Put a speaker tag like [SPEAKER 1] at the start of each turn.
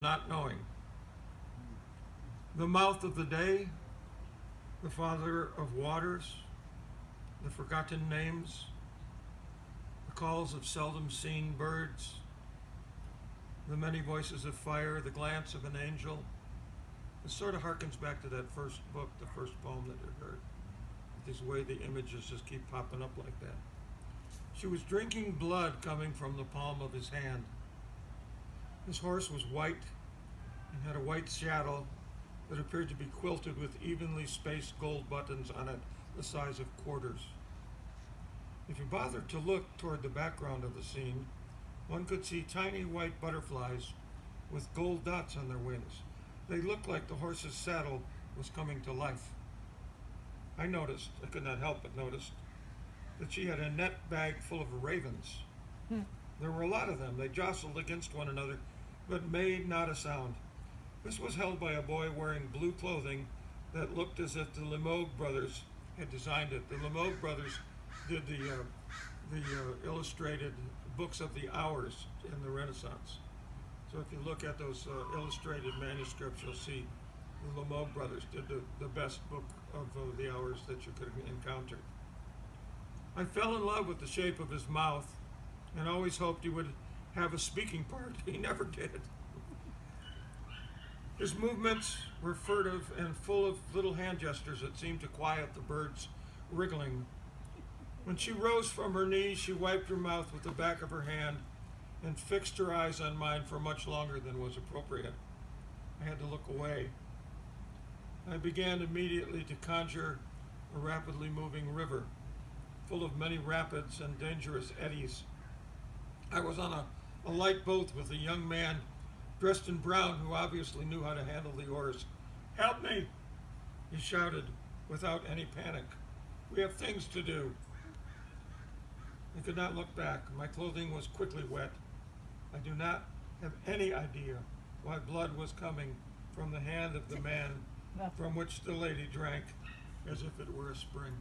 [SPEAKER 1] not knowing. The mouth of the day, the father of waters, the forgotten names, the calls of seldom seen birds, the many voices of fire, the glance of an angel. It sort of harkens back to that first book, the first poem that you heard. This way the images just keep popping up like that. She was drinking blood coming from the palm of his hand. His horse was white and had a white saddle that appeared to be quilted with evenly spaced gold buttons on it the size of quarters. If you bothered to look toward the background of the scene, one could see tiny white butterflies with gold dots on their wings. They looked like the horse's saddle was coming to life. I could not help but notice, that she had a net bag full of ravens. There were a lot of them. They jostled against one another, but made not a sound. This was held by a boy wearing blue clothing that looked as if the Limoges brothers had designed it. The Limoges brothers did the illustrated books of the hours in the Renaissance. So if you look at those illustrated manuscripts, you'll see the Limoges brothers did the best book of the hours that you could encounter. I fell in love with the shape of his mouth and always hoped he would have a speaking part. He never did. His movements were furtive and full of little hand gestures that seemed to quiet the birds wriggling. When she rose from her knees, she wiped her mouth with the back of her hand and fixed her eyes on mine for much longer than was appropriate. I had to look away. I began immediately to conjure a rapidly moving river, full of many rapids and dangerous eddies. I was on a light boat with a young man dressed in brown who obviously knew how to handle the oars. "Help me!" he shouted without any panic. "We have things to do." I could not look back. My clothing was quickly wet. I do not have any idea why blood was coming from the hand of the man from which the lady drank as if it were a spring.